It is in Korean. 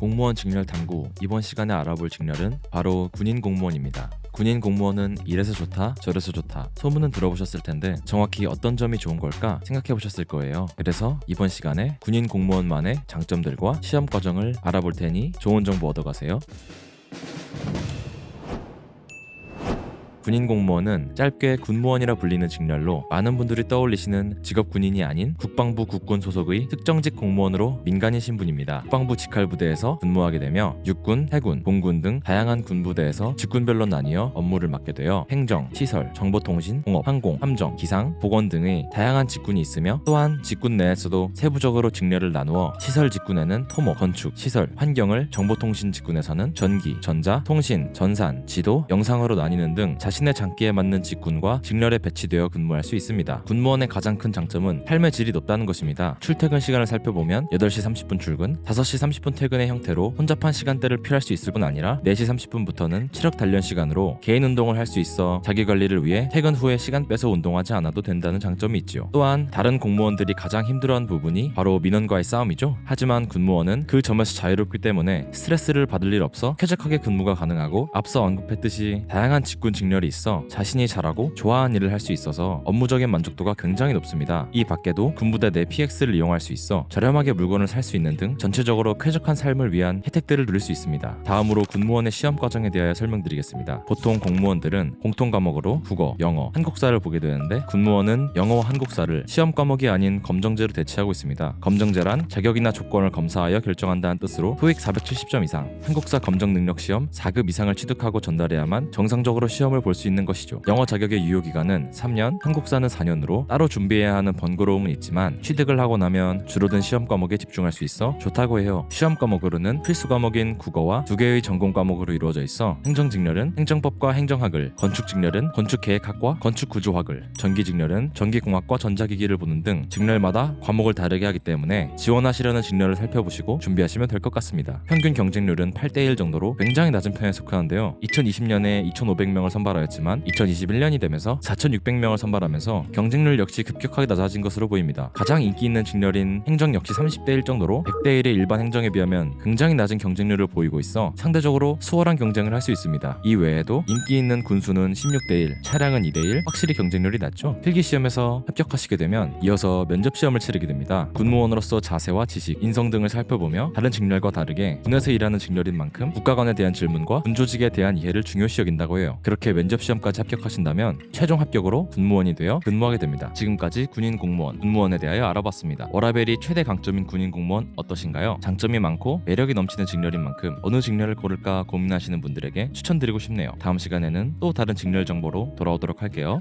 공무원 직렬 탐구. 이번 시간에 알아볼 직렬은 바로 군인 공무원입니다. 군인 공무원은 이래서 좋다 저래서 좋다 소문은 들어보셨을 텐데 정확히 어떤 점이 좋은 걸까 생각해 보셨을 거예요. 그래서 이번 시간에 군인 공무원만의 장점들과 시험 과정을 알아볼 테니 좋은 정보 얻어가세요. 군인 공무원은 짧게 군무원이라 불리는 직렬로 많은 분들이 떠올리시는 직업 군인이 아닌 국방부 국군 소속의 특정직 공무원으로 민간인 신분입니다. 국방부 직할부대에서 근무하게 되며 육군, 해군, 공군 등 다양한 군부대에서 직군별로 나뉘어 업무를 맡게 되어 행정, 시설, 정보통신, 공업, 항공, 함정, 기상, 보건 등의 다양한 직군이 있으며 또한 직군 내에서도 세부적으로 직렬을 나누어 시설 직군에는 토목, 건축, 시설, 환경을 정보통신 직군에서는 전기, 전자, 통신, 전산, 지도, 영상으로 나뉘는 등 자신의 장기에 맞는 직군과 직렬에 배치되어 근무할 수 있습니다. 군무원의 가장 큰 장점은 삶의 질이 높다는 것입니다. 출퇴근 시간을 살펴보면 8시 30분 출근, 5시 30분 퇴근의 형태로 혼잡한 시간대를 피할 수 있을 뿐 아니라 4시 30분부터는 체력 단련 시간으로 개인 운동을 할 수 있어 자기 관리를 위해 퇴근 후에 시간 빼서 운동하지 않아도 된다는 장점이 있지요. 또한 다른 공무원들이 가장 힘들어하는 부분이 바로 민원과의 싸움이죠. 하지만 군무원은 그 점에서 자유롭기 때문에 스트레스를 받을 일 없어 쾌적하게 근무가 가능하고 앞서 언급했듯이 다양한 직군 직렬이 있어 자신이 잘하고 좋아하는 일을 할 수 있어서 업무적인 만족도가 굉장히 높습니다. 이 밖에도 군부대 내 PX를 이용할 수 있어 저렴하게 물건을 살 수 있는 등 전체적으로 쾌적한 삶을 위한 혜택들을 누릴 수 있습니다. 다음으로 군무원의 시험 과정에 대하여 설명드리겠습니다. 보통 공무원들은 공통 과목으로 국어, 영어, 한국사를 보게 되는데 군무원은 영어와 한국사를 시험 과목이 아닌 검정제로 대체하고 있습니다. 검정제란 자격이나 조건을 검사하여 결정한다는 뜻으로 토익 470점 이상, 한국사 검정 능력 시험 4급 이상을 취득하고 전달해야만 정상적으로 시험을 볼 수 있는 것이죠. 영어 자격의 유효기간은 3년, 한국사는 4년으로 따로 준비해야 하는 번거로움은 있지만 취득을 하고 나면 줄어든 시험 과목에 집중할 수 있어 좋다고 해요. 시험 과목으로는 필수 과목인 국어와 2개의 전공 과목으로 이루어져 있어 행정직렬은 행정법과 행정학을, 건축직렬은 건축계획학과 건축구조학을, 전기직렬은 전기공학과 전자기기를 보는 등 직렬마다 과목을 다르게 하기 때문에 지원하시려는 직렬을 살펴보시고 준비하시면 될 것 같습니다. 평균 경쟁률은 8대1 정도로 굉장히 낮은 편에 속하는데요. 2020년에 2,500명을 선발하였지만 2021년이 되면서 4,600명을 선발하면서 경쟁률 역시 급격하게 낮아진 것으로 보입니다. 가장 인기 있는 직렬인 행정 역시 30대1 정도로 100대1의 일반 행정에 비하면 굉장히 낮은 경쟁률을 보이고 있어 상대적으로 수월한 경쟁을 할 수 있습니다. 이 외에도 인기 있는 군수는 16대1, 차량은 2대1, 확실히 경쟁률이 낮죠. 필기시험에서 합격하시게 되면 이어서 면접시험을 치르게 됩니다. 군무원으로서 자세와 지식, 인성 등을 살펴보며 다른 직렬과 다르게 군에서 일하는 직렬인 만큼 국가관에 대한 질문과 군 조직에 대한 이해를 중요시 여긴다고 해요. 그렇게 면접시험까지 합격하신다면 최종 합격으로 군무원이 되어 근무하게 됩니다. 지금까지 군인 공무원, 군무원에 대하여 알아봤습니다. 워라벨이 최대 강점인 군인 공무원 어떠신가요? 장점이 많고 매력이 넘치는 직렬인 만큼 어느 직렬을 고를까 고민하시는 분들에게 추천드리고 싶네요. 다음 시간에는 또 다른 직렬 정보로 돌아오도록 할게요.